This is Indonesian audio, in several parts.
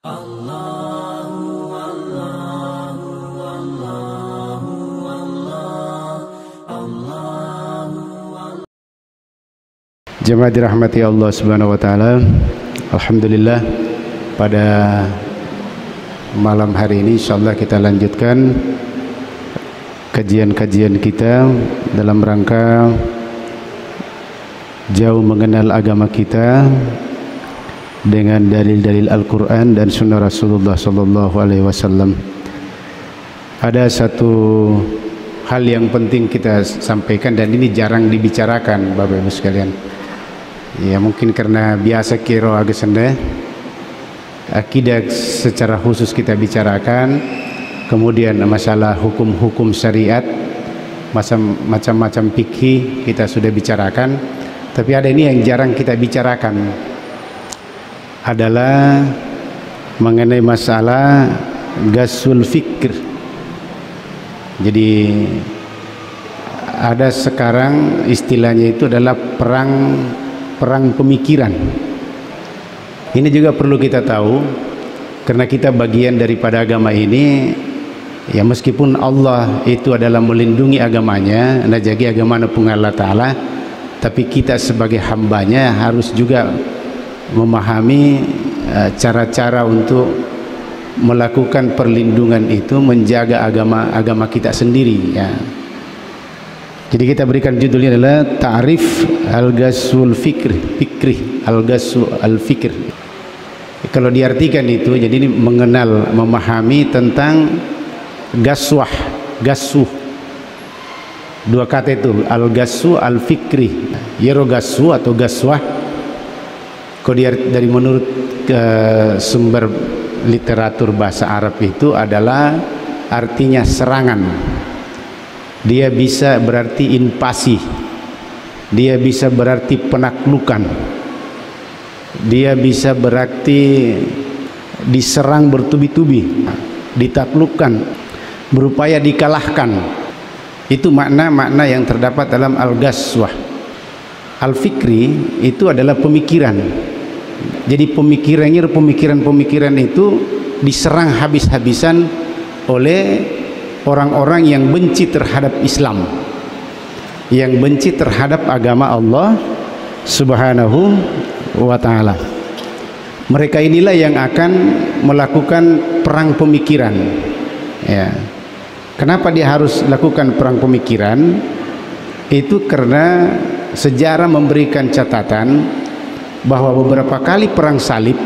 Jemaah dirahmati Allah Subhanahu wa taala. Alhamdulillah, pada malam hari ini insyaallah kita lanjutkan kajian-kajian kita dalam rangka jauh mengenal agama kita dengan dalil-dalil Al-Qur'an dan sunnah Rasulullah sallallahu alaihi wasallam. Ada satu hal yang penting kita sampaikan dan ini jarang dibicarakan Bapak Ibu sekalian. Ya, mungkin karena biasa kira agak senda akidah secara khusus kita bicarakan, kemudian masalah hukum-hukum syariat, macam-macam fikih kita sudah bicarakan, tapi ada ini yang jarang kita bicarakan adalah mengenai masalah gasul fikr. Jadi ada sekarang istilahnya itu adalah perang pemikiran. Ini juga perlu kita tahu karena kita bagian daripada agama ini. Ya, meskipun Allah itu adalah melindungi agamanya, najagi agama pun Allah Ta'ala, tapi kita sebagai hambanya harus juga memahami cara-cara untuk melakukan perlindungan itu, menjaga agama kita sendiri ya. Jadi kita berikan judulnya adalah Ta'rif Al-Ghazwul Fikri, Al-Ghazwul Al-Fikr. Kalau diartikan itu, jadi ini mengenal, memahami tentang ghazwah, dua kata itu, Al-Ghazwu Al-Fikri. Yero ghazwu atau ghazwah, kalau dari menurut sumber literatur bahasa Arab itu adalah artinya serangan. Dia bisa berarti invasi, dia bisa berarti penaklukan, dia bisa berarti diserang bertubi-tubi, ditaklukkan, berupaya dikalahkan. Itu makna-makna yang terdapat dalam Al-Ghazwah. Al-Fikri itu adalah pemikiran. Jadi pemikiran itu diserang habis-habisan oleh orang-orang yang benci terhadap Islam, yang benci terhadap agama Allah Subhanahu wa ta'ala. Mereka inilah yang akan melakukan perang pemikiran ya. Kenapa dia harus lakukan perang pemikiran? Itu karena sejarah memberikan catatan bahwa beberapa kali perang salib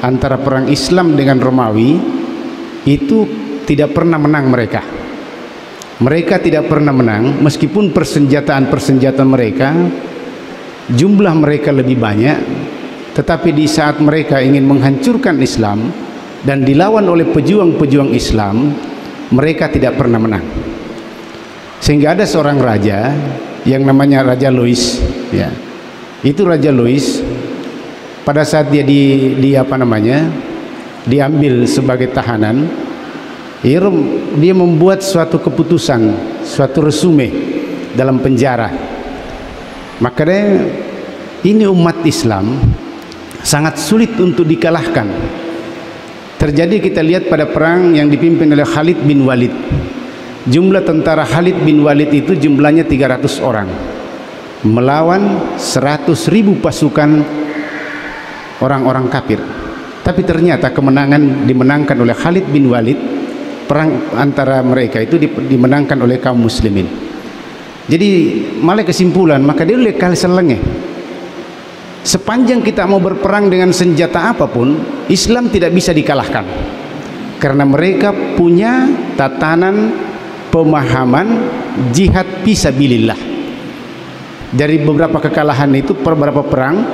antara perang Islam dengan Romawi itu tidak pernah menang mereka. Mereka tidak pernah menang meskipun persenjataan mereka, jumlah mereka lebih banyak, tetapi di saat mereka ingin menghancurkan Islam dan dilawan oleh pejuang-pejuang Islam, mereka tidak pernah menang. Sehingga ada seorang raja yang namanya Raja Louis ya. Itu Raja Louis pada saat dia diambil sebagai tahanan, dia membuat suatu keputusan, suatu resume dalam penjara. Makanya ini umat Islam sangat sulit untuk dikalahkan. Terjadi kita lihat pada perang yang dipimpin oleh Khalid bin Walid. Jumlah tentara Khalid bin Walid itu jumlahnya 300 orang melawan 100.000 pasukan orang-orang kafir. Tapi ternyata kemenangan dimenangkan oleh Khalid bin Walid. Perang antara mereka itu dimenangkan oleh kaum muslimin. Jadi malah kesimpulan, maka dia oleh kali selenge. Sepanjang kita mau berperang dengan senjata apapun, Islam tidak bisa dikalahkan. Karena mereka punya tatanan pemahaman jihad fisabilillah. Dari beberapa kekalahan itu, beberapa perang,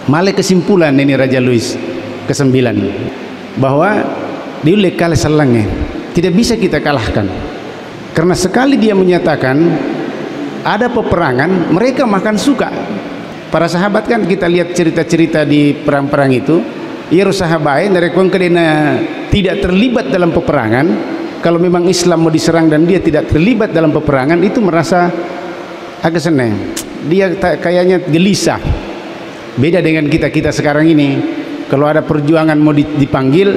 malah kesimpulan ini Raja Louis ke-9 bahwa dia oleh kali selenge. Tidak bisa kita kalahkan. Karena sekali dia menyatakan ada peperangan, mereka makan suka. Para sahabat kan kita lihat cerita-cerita di perang-perang itu, ia sahabat dari kongkedena tidak terlibat dalam peperangan. Kalau memang Islam mau diserang dan dia tidak terlibat dalam peperangan, itu merasa agak senang. Dia kayaknya gelisah. Beda dengan kita sekarang ini. Kalau ada perjuangan mau dipanggil,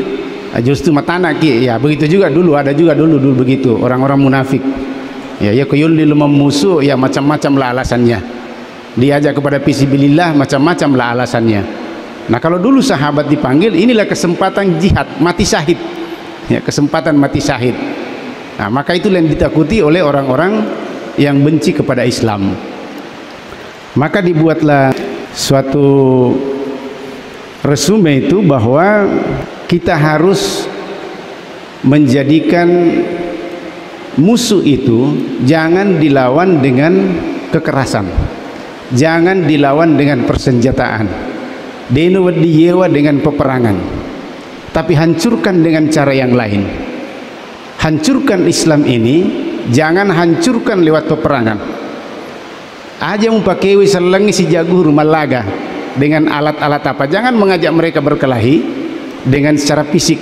justru matana ki. Ya begitu juga dulu, ada juga dulu begitu orang-orang munafik. Ya kuyulil memusuh, ya macam-macam lah alasannya. Diajak kepada fisabilillah, macam-macam lah alasannya. Nah kalau dulu sahabat dipanggil, inilah kesempatan jihad, mati syahid. Ya, kesempatan mati syahid. Nah, maka itulah yang ditakuti oleh orang-orang yang benci kepada Islam. Maka dibuatlah suatu resume itu bahwa kita harus menjadikan musuh itu jangan dilawan dengan kekerasan, jangan dilawan dengan persenjataan, diyewa dengan peperangan, tapi hancurkan dengan cara yang lain. Hancurkan Islam ini, jangan hancurkan lewat peperangan. Aja mumpakewi selengi si jagur malaga dengan alat-alat apa, jangan mengajak mereka berkelahi dengan secara fisik.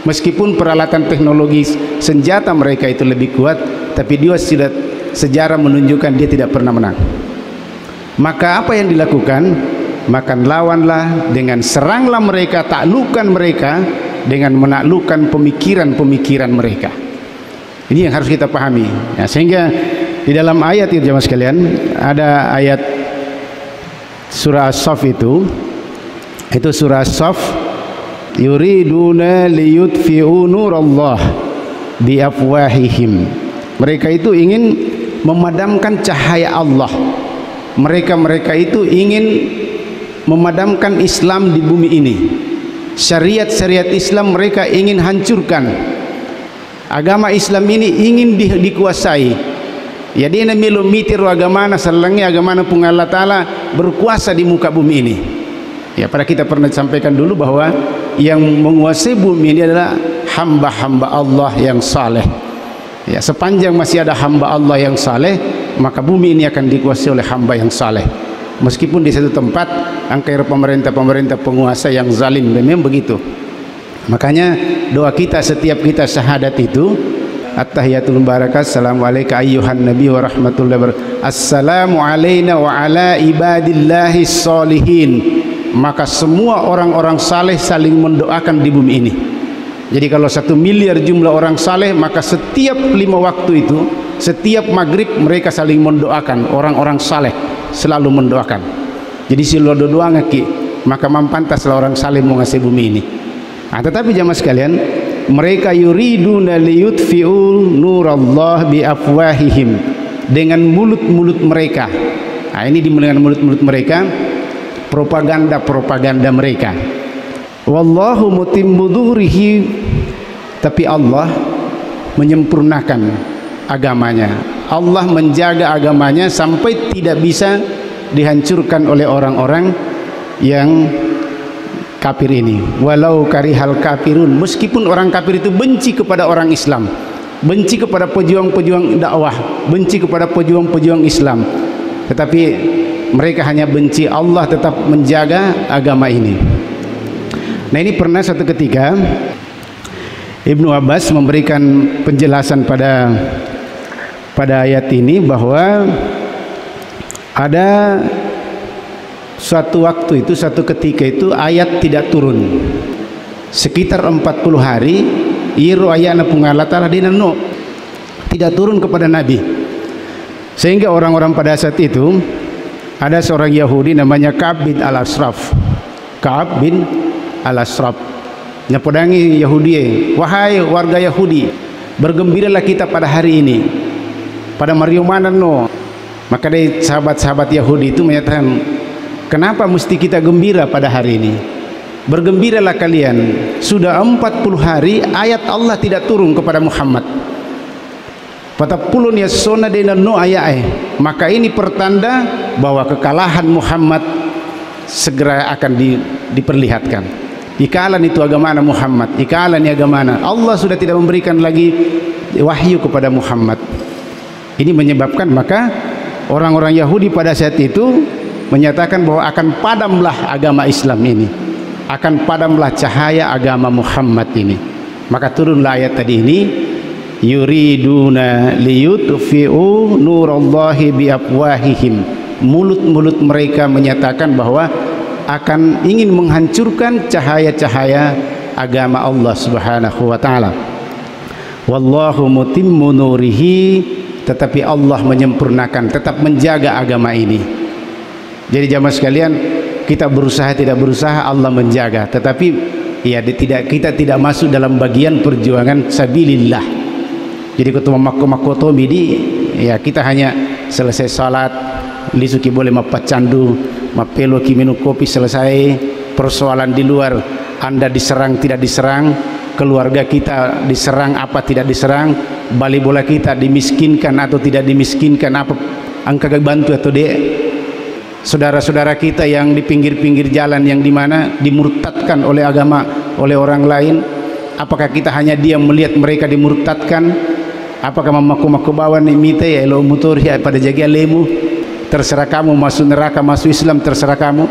Meskipun peralatan teknologi senjata mereka itu lebih kuat, tapi dia sudah sejarah menunjukkan dia tidak pernah menang. Maka apa yang dilakukan? Maka lawanlah dengan seranglah mereka, taklukkan mereka dengan menaklukkan pemikiran-pemikiran mereka. Ini yang harus kita pahami. Ya, sehingga di dalam ayat itu jemaah sekalian, ada ayat surah As-Saff itu surah As-Saff, yuriduna liyutfi'u nurallah biafwahihim. Mereka itu ingin memadamkan cahaya Allah. Mereka itu ingin memadamkan Islam di bumi ini. Syariat-syariat Islam mereka ingin hancurkan. Agama Islam ini ingin dikuasai. Ya dia melu mitir agama na salangi agama na pun Allah Ta'ala berkuasa di muka bumi ini. Ya pada kita pernah sampaikan dulu bahwa yang menguasai bumi ini adalah hamba-hamba Allah yang saleh. Ya sepanjang masih ada hamba Allah yang saleh, maka bumi ini akan dikuasai oleh hamba yang saleh. Meskipun di satu tempat angker pemerintah penguasa yang zalim, memang begitu. Makanya doa kita setiap kita syahadat itu at-tahiyatul barakat, assalamu alayka ayyuhan nabi wa rahmatullahi wa barakatuh, assalamu alayna wa ala ibadillahi sholihin. Maka semua orang-orang saleh saling mendoakan di bumi ini. Jadi kalau 1 miliar jumlah orang saleh, maka setiap 5 waktu itu, setiap maghrib mereka saling mendoakan. Orang-orang saleh selalu mendoakan. Jadi silo doa ngaki, maka mampantaslah orang saleh menguasai bumi ini. Nah, tetapi jamaah sekalian, mereka yuriduna liyutfi'u nurallah biafwahihim, dengan mulut-mulut mereka. Nah, ini dengan mulut-mulut mereka, propaganda mereka. Wallahu mutimmu dzurihi, tapi Allah menyempurnakan agamanya. Allah menjaga agamanya sampai tidak bisa dihancurkan oleh orang-orang yang kafir ini. Walau karihal kafirun, meskipun orang kafir itu benci kepada orang Islam, benci kepada pejuang-pejuang dakwah, benci kepada pejuang-pejuang Islam, tetapi mereka hanya benci, Allah tetap menjaga agama ini. Nah ini pernah suatu ketika Ibnu Abbas memberikan penjelasan pada ayat ini bahwa ada suatu waktu itu, suatu ketika itu ayat tidak turun sekitar 40 hari. Iru ayat Allah Ta'ala dinano tidak turun kepada Nabi, sehingga orang-orang pada saat itu ada seorang Yahudi namanya Ka'ab bin Al-Ashraf. Ka'ab bin Al-Ashraf nyapodangi Yahudi, wahai warga Yahudi, bergembiralah kita pada hari ini, pada mariumanan no. Maka dari sahabat-sahabat Yahudi itu menyatakan, kenapa mesti kita gembira pada hari ini? Bergembiralah kalian, sudah 40 hari ayat Allah tidak turun kepada Muhammad. Patapulun ya sona dengan no ayat, maka ini pertanda bahwa kekalahan Muhammad segera akan diperlihatkan. Ikalan itu agama Muhammad, ikalan ini agama Allah sudah tidak memberikan lagi wahyu kepada Muhammad. Ini menyebabkan maka orang-orang Yahudi pada saat itu menyatakan bahwa akan padamlah agama Islam ini, akan padamlah cahaya agama Muhammad ini. Maka turunlah ayat tadi ini, yuriduna liyutfi'u nurallahi biafwahihim. Mulut-mulut mereka menyatakan bahwa akan ingin menghancurkan cahaya-cahaya agama Allah Subhanahu wa taala. Wallahu mutimmu nurihi, tetapi Allah menyempurnakan, tetap menjaga agama ini. Jadi jamaah sekalian, kita berusaha tidak berusaha, Allah menjaga. Tetapi ya kita tidak masuk dalam bagian perjuangan sabilillah. Jadi ketua makko midi ya, kita hanya selesai salat lisuki boleh mapat candu, mapelo ki minum kopi, selesai. Persoalan di luar, Anda diserang tidak diserang, keluarga kita diserang apa tidak diserang, bali bola kita dimiskinkan atau tidak dimiskinkan, apa angka bantu atau dek, saudara-saudara kita yang di pinggir-pinggir jalan yang dimana dimurtadkan oleh agama, oleh orang lain, apakah kita hanya diam melihat mereka dimurtadkan? Apakah mamaku bawa nih mite ya lo motor ya pada jaga lemu, terserah kamu, masuk neraka masuk Islam terserah kamu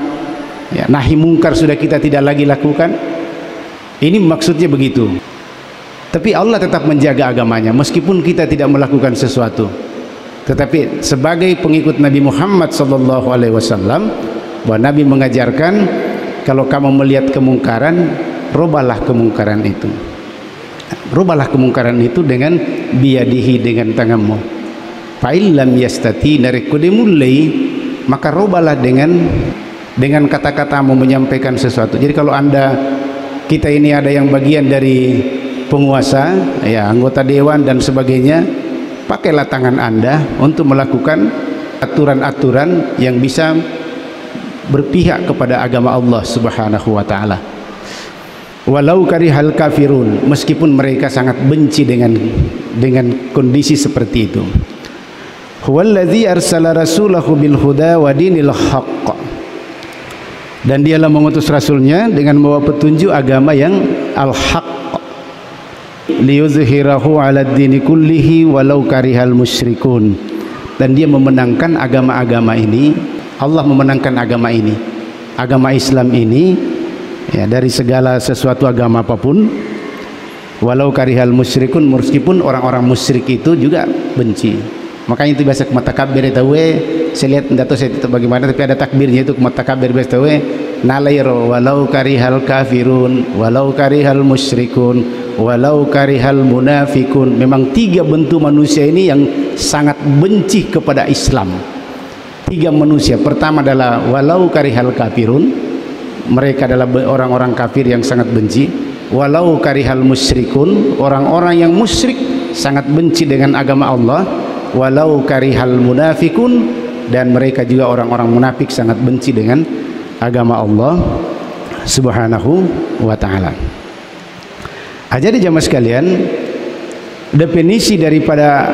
ya. Nahi mungkar sudah kita tidak lagi lakukan. Ini maksudnya begitu. Tapi Allah tetap menjaga agamanya meskipun kita tidak melakukan sesuatu. Tetapi sebagai pengikut Nabi Muhammad sallallahu alaihi wasallam, bahwa Nabi mengajarkan kalau kamu melihat kemungkaran, robalah kemungkaran itu. Robalah kemungkaran itu dengan biyadihi, dengan tanganmu. Fa illam yastati, narikudi mulai, maka robalah dengan kata-katamu menyampaikan sesuatu. Jadi kalau kita ini ada yang bagian dari penguasa, ya anggota dewan dan sebagainya, pakailah tangan Anda untuk melakukan aturan-aturan yang bisa berpihak kepada agama Allah Subhanahu wa taala. Walau karihal kafirun, meskipun mereka sangat benci dengan kondisi seperti itu. Huwallazi arsala rasulahu bil huda wa dinil haqq, dan dialah mengutus rasulnya dengan membawa petunjuk agama yang al-haq, liyuzhirahu ala dini kullihi walau karihal musyrikun, dan dia memenangkan agama-agama ini. Allah memenangkan agama ini, agama Islam ini ya, dari segala sesuatu agama apapun, walau karihal musyrikun, meskipun orang-orang musyrik itu juga benci. Makanya itu biasa kumatakabir itu saya lihat, tidak tahu saya itu bagaimana, tapi ada takbirnya itu kumatakabir biasa nalairo walau karihal kafirun walau karihal musyrikun walau karihal munafikun. Memang tiga bentuk manusia ini yang sangat benci kepada Islam. Tiga manusia. Pertama adalah walau karihal kafirun, mereka adalah orang-orang kafir yang sangat benci. Walau karihal musyrikun, orang-orang yang musyrik sangat benci dengan agama Allah. Walau karihal munafikun, dan mereka juga orang-orang munafik sangat benci dengan agama Allah Subhanahu wa taala. Jadi jamaah sekalian, definisi daripada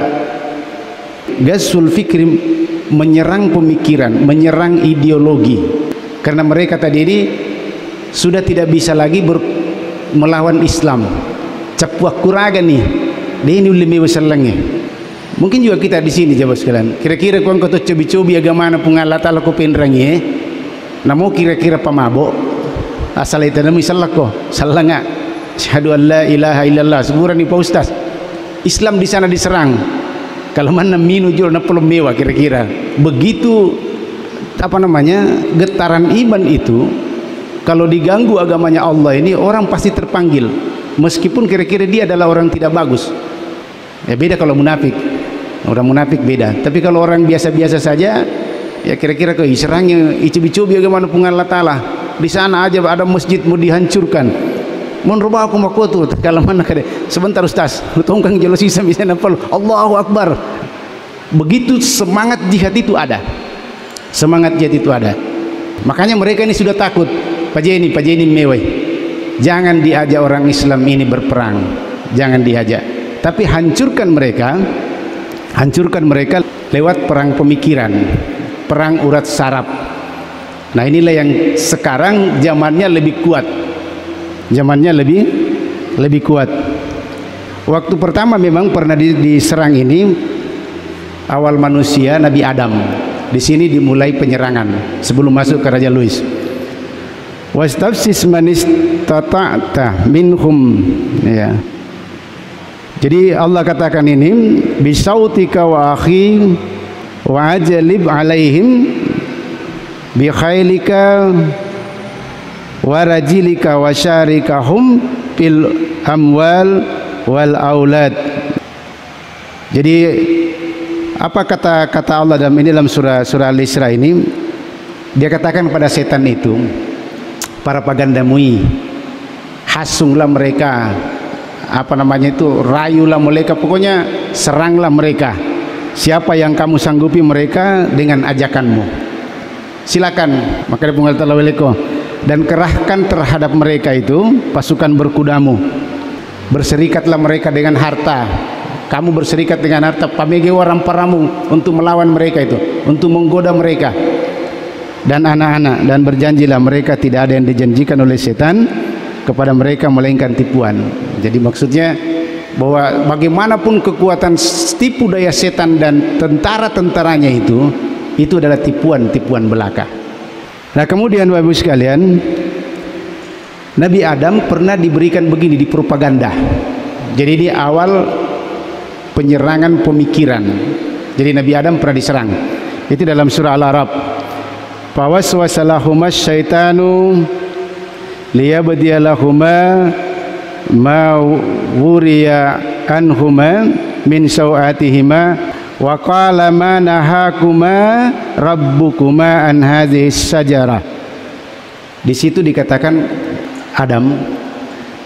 gasul fikri, menyerang pemikiran, menyerang ideologi. Karena mereka tadi ini sudah tidak bisa lagi melawan Islam. Capuak kuraga nih, dia ini lebih besarnya. Mungkin juga kita di sini jamaah sekalian. Kira-kira kau tuh cobi-cobi agama mana pengala tala ko penrangi, namo kira-kira pamabo. Asal itu nama salah ko, salah nggak? Syahadu an la ilaha illallah. Seburan nih Pak Ustaz. Islam di sana diserang. Kalau mana minu jual na pelum mewah kira-kira. Begitu getaran iman itu, kalau diganggu agamanya Allah ini, orang pasti terpanggil, meskipun kira-kira dia adalah orang tidak bagus. Ya beda kalau munafik, orang munafik beda. Tapi kalau orang biasa-biasa saja, ya kira-kira kau serangnya icobi-cobi agama Allah Taala. Di sana aja ada masjid mau dihancurkan. Mon rubah aku makotu kalau mana kade. Sebentar Ustaz, tongkang jelas sisa bisa napal. Allahu Akbar. Begitu semangat jihad itu ada. Semangat jihad itu ada. Makanya mereka ini sudah takut. Pajeni mewah. Jangan diajak orang Islam ini berperang. Jangan diajak. Tapi hancurkan mereka lewat perang pemikiran, perang urat saraf. Nah inilah yang sekarang zamannya lebih kuat, lebih kuat. Waktu pertama memang pernah diserang ini awal manusia, Nabi Adam. Di sini dimulai penyerangan sebelum masuk ke Raja Louis. Wastafsis manistata'ta minhum, ya. Jadi Allah katakan ini bisautika wa akhi wa ajalib alaihim bi khailika warajilika wasyarikahum fil amwal wal aulad. Jadi apa kata Allah dalam surah Al-Isra ini? Dia katakan pada setan itu, para pagandamui, hasunglah mereka, rayulah mereka, pokoknya seranglah mereka. Siapa yang kamu sanggupi mereka dengan ajakanmu, silakan. Maka dia pengatakan, dan kerahkan terhadap mereka itu pasukan berkudamu. Berserikatlah mereka dengan harta. Kamu berserikat dengan harta, pamege orang paramu, untuk melawan mereka itu, untuk menggoda mereka dan anak-anak, dan berjanjilah mereka tidak ada yang dijanjikan oleh setan kepada mereka melainkan tipuan. Jadi maksudnya bahwa bagaimanapun kekuatan tipu daya setan dan tentara-tentaranya itu adalah tipuan belaka. Nah, kemudian Bapak Ibu sekalian, Nabi Adam pernah diberikan begini di propaganda. Jadi di awal penyerangan pemikiran, jadi Nabi Adam pernah diserang. Itu dalam surah Al-A'raf. Fawaswasa lahumas syaitanu liyabdiyalahuma ma wuriya anhuma min sawatihima wa qala ma nahakuma rabbukuma an hadhihi syajarah. Di situ dikatakan Adam,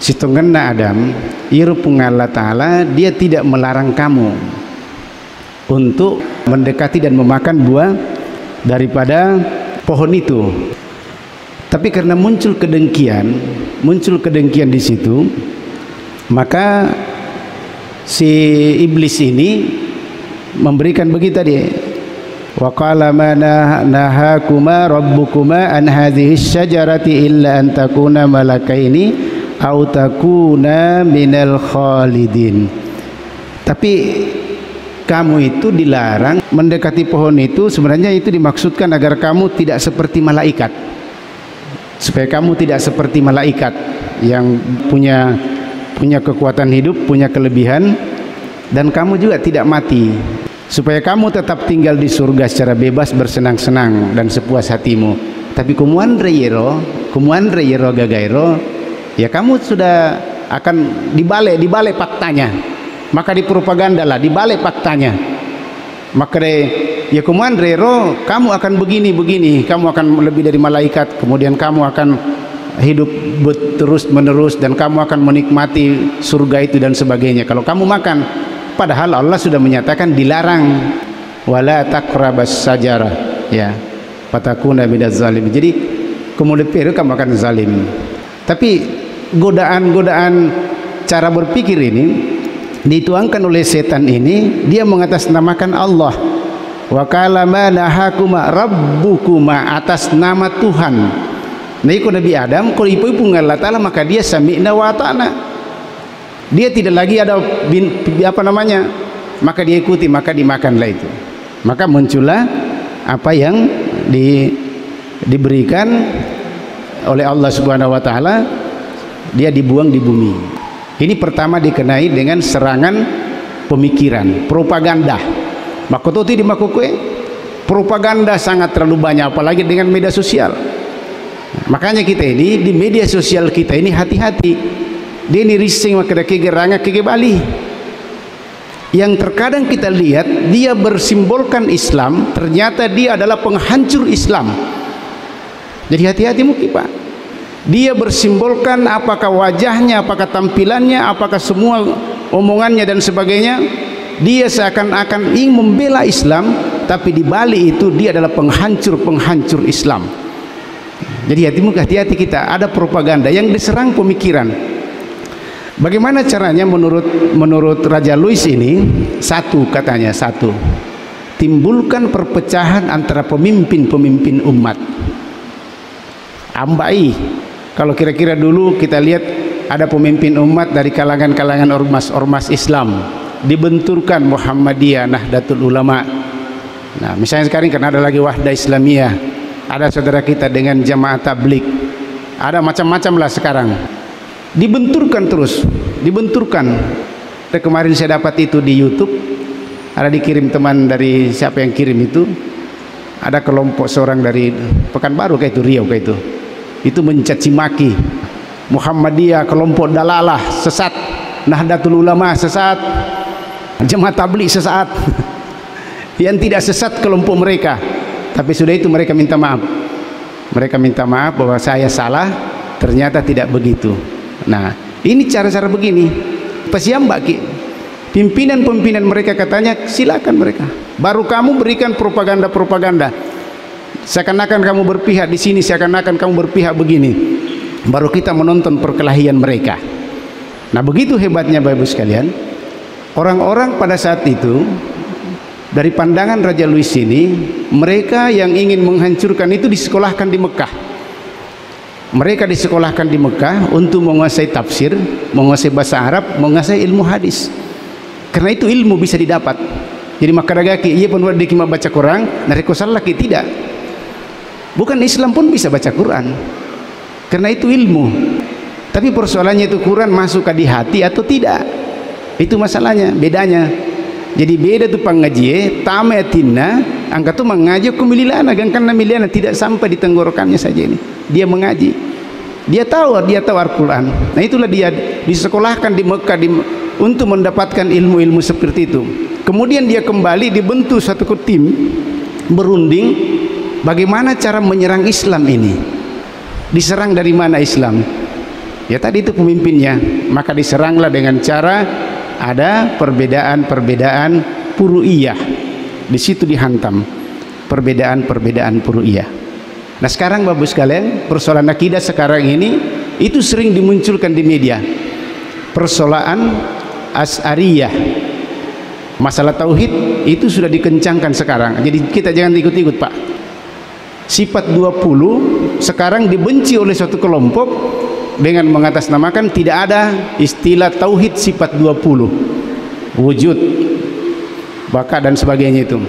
situngenna Adam, irupung Allah Ta'ala, dia tidak melarang kamu untuk mendekati dan memakan buah daripada pohon itu. Tapi karena muncul kedengkian di situ, maka si iblis ini memberikan begitu tadi, wa qala ma nahakuma rabbukuma an hadhihi syajarati illa an takuna malakaini aw takuna minal khalidin. Tapi kamu itu dilarang mendekati pohon itu, sebenarnya itu dimaksudkan agar kamu tidak seperti malaikat, supaya kamu tidak seperti malaikat yang punya kekuatan hidup, punya kelebihan, dan kamu juga tidak mati, supaya kamu tetap tinggal di surga secara bebas, bersenang-senang dan sepuas hatimu. Tapi kumuan reyero gagairo, ya kamu sudah akan dibalik faktanya. Maka dipropagandalah dibalik faktanya. Maka ya kumuan reyero, kamu akan begini, kamu akan lebih dari malaikat, kemudian kamu akan hidup terus menerus, dan kamu akan menikmati surga itu dan sebagainya kalau kamu makan. Padahal Allah sudah menyatakan dilarang, wala taqrabas sajarah, ya, fatakuna minaz zalim. Jadi kemudian kamu akan zalim. Tapi godaan cara berpikir ini dituangkan oleh setan ini, dia mengatasnamakan Allah. Wa qala ma nahakuma rabbukuma, atas nama Tuhan. Nah, itu Nabi Adam kalau ipu Allah Ta'ala, maka dia sami'na wa ta'na. Dia tidak lagi ada maka dia ikuti, maka dimakanlah itu. Maka muncullah apa yang diberikan oleh Allah Subhanahu wa Ta'ala, dia dibuang di bumi. Ini pertama dikenai dengan serangan pemikiran, propaganda. Makototi di makokwe, propaganda sangat terlalu banyak, apalagi dengan media sosial. Makanya kita ini di media sosial kita ini hati-hati. Dia ini rising maka kegeranga kegebali. Yang terkadang kita lihat dia bersimbolkan Islam, ternyata dia adalah penghancur Islam. Jadi hati-hati mungkin Pak. Dia bersimbolkan apakah wajahnya, apakah tampilannya, apakah semua omongannya dan sebagainya. Dia seakan-akan ingin membela Islam, tapi di balik itu dia adalah penghancur Islam. Jadi hati-hati kita, ada propaganda yang diserang pemikiran. Bagaimana caranya menurut Raja Louis ini? Satu, timbulkan perpecahan antara pemimpin umat. Ambai, kalau kira-kira dulu kita lihat ada pemimpin umat dari kalangan ormas Islam, dibenturkan Muhammadiyah, Nahdlatul Ulama. Nah, misalnya sekarang karena ada lagi Wahdah Islamiyah, ada saudara kita dengan Jamaah Tabligh, ada macam-macam lah sekarang. Dibenturkan terus. Kemarin saya dapat itu di YouTube, ada dikirim teman dari siapa yang kirim itu, ada kelompok seorang dari Pekanbaru kayak itu, Riau kayak itu. itu mencaci maki. Muhammadiyah kelompok dalalah sesat, Nahdlatul Ulama sesat, Jemaah Tabligh sesat. Yang tidak sesat kelompok mereka, tapi sudah itu mereka minta maaf. Mereka minta maaf bahwa saya salah, ternyata tidak begitu. Nah, ini cara-cara begini. Pasiambak pimpinan-pimpinan mereka katanya silakan mereka. Baru kamu berikan propaganda-propaganda. Seakan-akan kamu berpihak di sini, seakan-akan kamu berpihak begini. Baru kita menonton perkelahian mereka. Nah, begitu hebatnya Bapak Ibu sekalian. Orang-orang pada saat itu dari pandangan Raja Louis ini, mereka yang ingin menghancurkan itu disekolahkan di Mekah. Mereka disekolahkan di Mekah untuk menguasai tafsir, menguasai bahasa Arab, menguasai ilmu hadis. Karena itu ilmu bisa didapat. Jadi maka dagaki ia pun wadiki baca Quran, nareko salah tidak. Bukan Islam pun bisa baca Quran. Karena itu ilmu. Tapi persoalannya itu Quran masuk ke di hati atau tidak. Itu masalahnya, bedanya. Jadi beda tu pengaji, tamatina, angkat tu mengaji kumililana, gangkan milana tidak sampai di tenggorokannya saja ini. Dia mengaji, dia tahu Al-Quran. Nah itulah dia disekolahkan di Mekah untuk mendapatkan ilmu-ilmu seperti itu. Kemudian dia kembali dibentuk satu tim berunding bagaimana cara menyerang Islam ini. Diserang dari mana Islam? Ya tadi itu pemimpinnya, maka diseranglah dengan cara ada perbedaan-perbedaan furu'iyah. Di situ dihantam perbedaan-perbedaan furu'iyah. Nah sekarang Bapak sekalian, persoalan akidah sekarang ini itu sering dimunculkan di media. Persoalan Asy'ariyah, masalah tauhid itu sudah dikencangkan sekarang. Jadi kita jangan ikut-ikut Pak. Sifat 20 sekarang dibenci oleh suatu kelompok dengan mengatasnamakan tidak ada istilah tauhid sifat 20, wujud, baka dan sebagainya itu.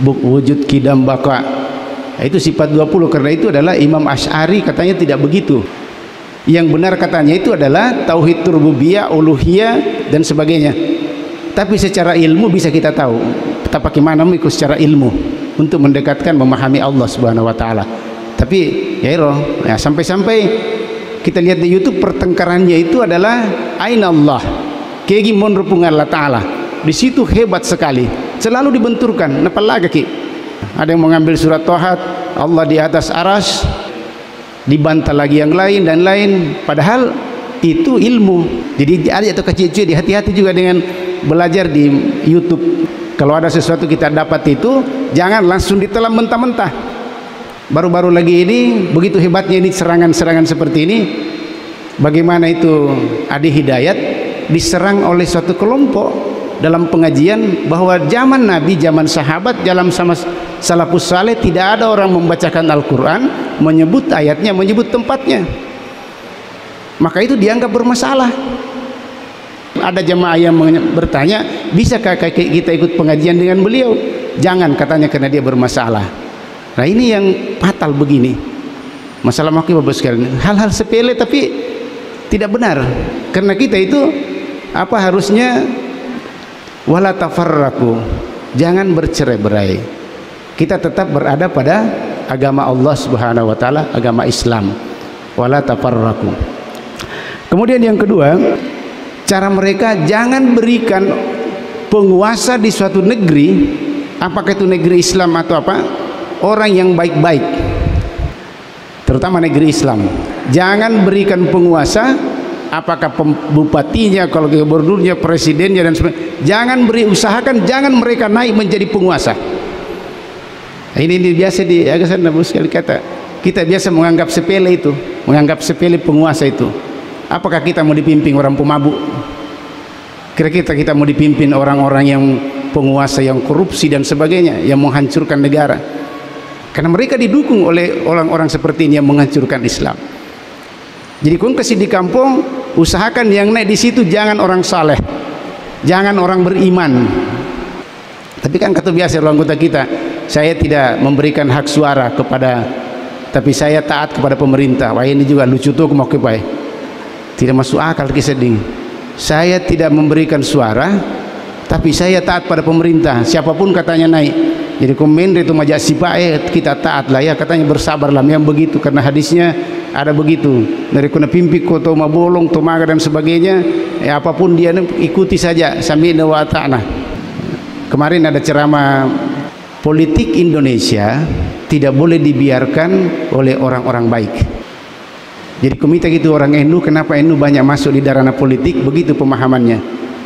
Wujud, kidam, baka, itu sifat 20. Karena itu adalah Imam Asy'ari katanya tidak begitu. Yang benar katanya itu adalah tauhid rububiyah, uluhiyah dan sebagainya. Tapi secara ilmu bisa kita tahu kita bagaimana mengikut secara ilmu untuk mendekatkan memahami Allah Subhanahu wa taala. Tapi ya sampai-sampai kita lihat di YouTube pertengkarannya itu adalah aina Allah, kegi monrupung Allah taala. Di situ hebat sekali, selalu dibenturkan. Napa lagi ki? Ada yang mengambil surat Tohat, Allah di atas aras, dibantah lagi yang lain dan lain. Padahal itu ilmu. Jadi ada atau kecil-kecil, hati-hati juga dengan belajar di YouTube. Kalau ada sesuatu kita dapat itu, jangan langsung ditelan mentah-mentah. Baru-baru lagi ini begitu hebatnya ini serangan-serangan seperti ini. Bagaimana itu Adi Hidayat diserang oleh suatu kelompok dalam pengajian bahwa zaman Nabi, zaman sahabat, dalam sama salafus saleh tidak ada orang membacakan Al-Quran, menyebut ayatnya, menyebut tempatnya. Maka itu dianggap bermasalah. Ada jemaah yang bertanya, bisakah kita ikut pengajian dengan beliau? Jangan katanya, karena dia bermasalah. Nah ini yang fatal begini. Masalah makin Bapak sekalian, hal-hal sepele tapi tidak benar. Karena kita itu harusnya wala tafarraqu, jangan bercerai-berai. Kita tetap berada pada agama Allah Subhanahu wa taala, agama Islam. Wala tafarraqu. Kemudian yang kedua, cara mereka jangan berikan penguasa di suatu negeri, apakah itu negeri Islam atau apa, orang yang baik-baik, terutama negeri Islam. Jangan berikan penguasa, apakah bupatinya, kalau gubernurnya, presidennya dan sebagainya. Jangan usahakan jangan mereka naik menjadi penguasa. Ini biasa di agasan sekali kata. Kita biasa menganggap sepele itu, menganggap sepele penguasa itu. Apakah kita mau dipimpin orang pemabuk? Kira-kira kita mau dipimpin orang-orang yang penguasa yang korupsi dan sebagainya, yang menghancurkan negara? Karena mereka didukung oleh orang-orang seperti ini yang menghancurkan Islam. Jadi kun kasih di kampung, usahakan yang naik di situ jangan orang saleh, jangan orang beriman. Tapi kan kata biasa orang anggota kita, saya tidak memberikan hak suara kepada, tapi saya taat kepada pemerintah. Wah ini juga lucu tuh mau kepai. Tidak masuk akal kisah ini. Saya tidak memberikan suara, tapi saya taat pada pemerintah. Siapapun katanya naik. Jadi komen itu majak sipa kita taat lah ya, katanya bersabarlah yang begitu, karena hadisnya ada begitu. Dari kuna pimpi ko to mabolong to maga dan sebagainya, apapun dia ikuti saja, sami'na wa ata'na. Kemarin ada ceramah, politik Indonesia tidak boleh dibiarkan oleh orang-orang baik. Jadi komite gitu orang NU, kenapa NU banyak masuk di darana politik, begitu pemahamannya.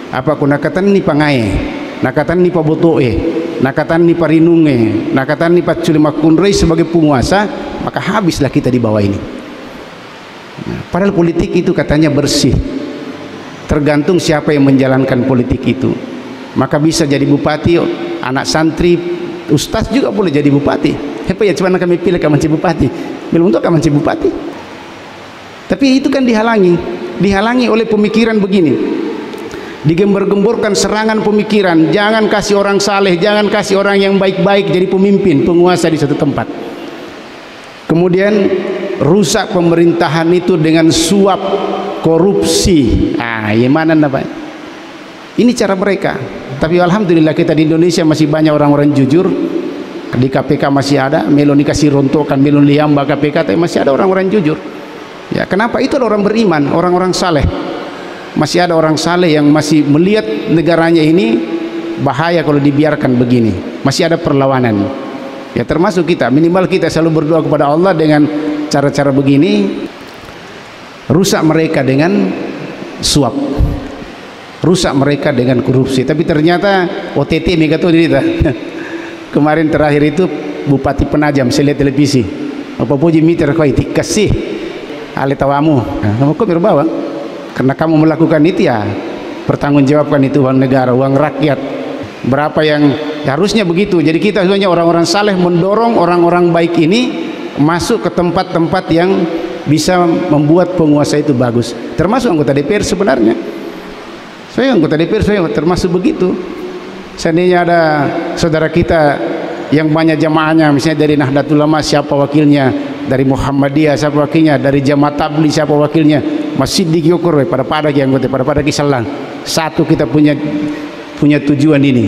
Apa kuna katan ni pangae, nakatan ni pabotoe, nakatan ni parinunge, nakatan ni paculimakunrei sebagai penguasa, maka habislah kita di bawah ini. Padahal politik itu katanya bersih, tergantung siapa yang menjalankan politik itu. Maka bisa jadi bupati, anak santri, ustaz juga boleh jadi bupati. Apa ya cuma kami pilih kamu menjadi bupati, belum untuk kamu menjadi bupati. Tapi itu kan dihalangi oleh pemikiran begini, digembar-gemborkan serangan pemikiran. Jangan kasih orang saleh, jangan kasih orang yang baik-baik jadi pemimpin, penguasa di suatu tempat. Kemudian rusak pemerintahan itu dengan suap, korupsi. Gimana namanya? Ini cara mereka. Tapi alhamdulillah kita di Indonesia masih banyak orang-orang jujur. Di KPK masih ada, melon dikasih rontokan, melon liamba KPK, tapi masih ada orang-orang jujur. Ya, kenapa? Itu orang beriman, orang-orang saleh. Masih ada orang saleh yang masih melihat negaranya ini bahaya kalau dibiarkan begini. Masih ada perlawanan. Ya, termasuk kita, minimal kita selalu berdoa kepada Allah dengan cara-cara begini. Rusak mereka dengan suap, rusak mereka dengan korupsi. Tapi ternyata OTT megato dirita. Kemarin terakhir itu Bupati Penajam, saya lihat televisi. Apa puji miter kau itu kasih ale tawamu. Kamu kok berbawa? Karena kamu melakukan itu ya pertanggungjawabkan itu uang negara, uang rakyat. Berapa yang ya, harusnya begitu. Jadi kita sebenarnya orang-orang saleh mendorong orang-orang baik ini masuk ke tempat-tempat yang bisa membuat penguasa itu bagus. Termasuk anggota DPR sebenarnya. Saya anggota DPR, saya termasuk begitu. Seandainya ada saudara kita yang banyak jamaahnya, misalnya dari Nahdlatul Ulama siapa wakilnya, dari Muhammadiyah siapa wakilnya, dari Jamaah Tabligh siapa wakilnya, Mas Siddiq Yokur pada yang pada kisalang. Satu kita punya tujuan ini,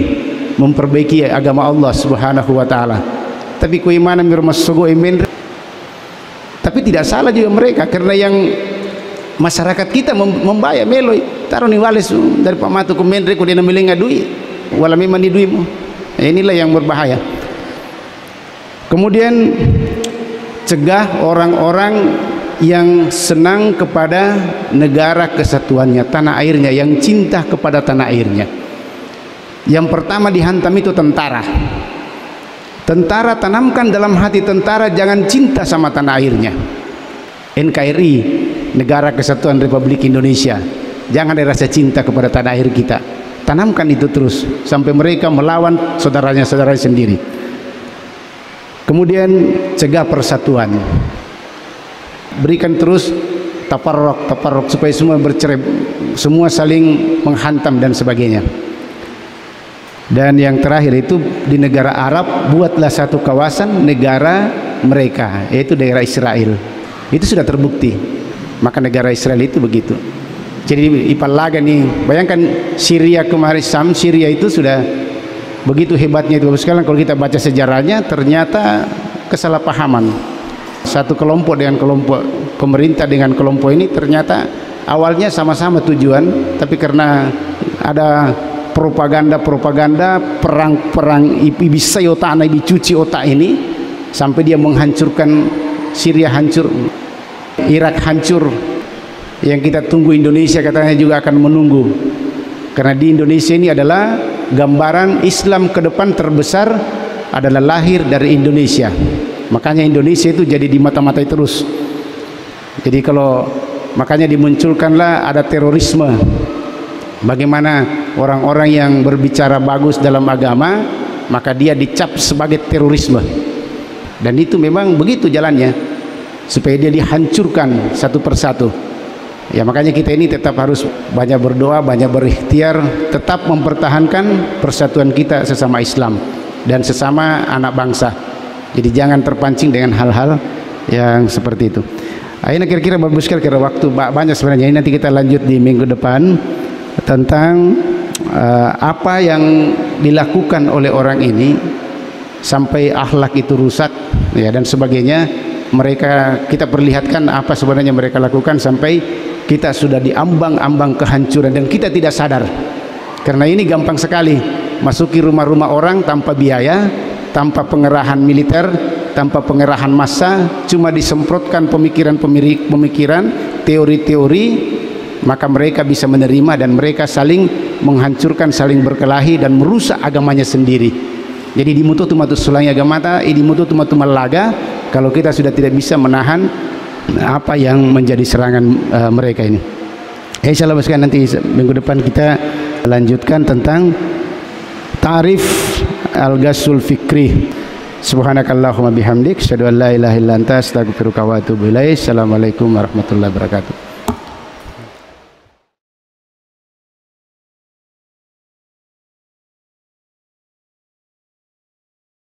memperbaiki agama Allah Subhanahu wa taala. Tapi keimanan mirmasogo imen. Tapi tidak salah juga mereka, karena yang masyarakat kita membayar meloi taruh ni wales dari Pak Matu ke Mendri ku dia milinga duit wala memang di duitmu. Inilah yang berbahaya. Kemudian cegah orang-orang yang senang kepada negara kesatuannya, tanah airnya, yang cinta kepada tanah airnya. Yang pertama dihantam itu tentara. Tentara, tanamkan dalam hati tentara jangan cinta sama tanah airnya. NKRI, Negara Kesatuan Republik Indonesia, jangan ada rasa cinta kepada tanah air kita. Tanamkan itu terus sampai mereka melawan saudaranya sendiri. Kemudian cegah persatuan, berikan terus taparruk supaya semua bercerai, semua saling menghantam dan sebagainya. Dan yang terakhir itu di negara Arab, buatlah satu kawasan negara mereka, yaitu daerah Israel. Itu sudah terbukti. Maka negara Israel itu begitu. Jadi ipalaga nih, bayangkan Syria kemarin, Syria itu sudah begitu hebatnya itu. Sekarang kalau kita baca sejarahnya, ternyata kesalahpahaman satu kelompok dengan kelompok pemerintah dengan kelompok ini, ternyata awalnya sama-sama tujuan, tapi karena ada propaganda perang bisa otak anak dicuci otak ini sampai dia menghancurkan Syria, hancur Irak, hancur. Yang kita tunggu Indonesia katanya juga akan menunggu, karena di Indonesia ini adalah gambaran Islam ke depan terbesar adalah lahir dari Indonesia. Makanya Indonesia itu jadi di mata-matai terus. Jadi kalau makanya dimunculkanlah ada terorisme. Bagaimana orang-orang yang berbicara bagus dalam agama, maka dia dicap sebagai terorisme. Dan itu memang begitu jalannya, supaya dia dihancurkan satu persatu. Ya, makanya kita ini tetap harus banyak berdoa, banyak berikhtiar, tetap mempertahankan persatuan kita sesama Islam dan sesama anak bangsa. Jadi jangan terpancing dengan hal-hal yang seperti itu. Ini kira-kira bagus sekali, kira waktu banyak sebenarnya. Ini nanti kita lanjut di minggu depan tentang apa yang dilakukan oleh orang ini sampai akhlak itu rusak ya dan sebagainya. Mereka kita perlihatkan apa sebenarnya mereka lakukan sampai kita sudah diambang-ambang kehancuran dan kita tidak sadar. Karena ini gampang sekali masuki rumah-rumah orang tanpa biaya, tanpa pengerahan militer, tanpa pengerahan massa, cuma disemprotkan pemikiran, teori-teori, maka mereka bisa menerima dan mereka saling menghancurkan, saling berkelahi dan merusak agamanya sendiri. Jadi dimutu tumatu sulangi agamata, dimutu tumatu malaga. Kalau kita sudah tidak bisa menahan apa yang menjadi serangan mereka ini. Insyaallah nanti minggu depan kita lanjutkan tentang ta'rif al-ghassul fikri. Subhanakallahumma bihamdik, asyhadu an la ilaha illa anta, astaghfiruka wa atubu ilaik. Assalamualaikum warahmatullahi wabarakatuh.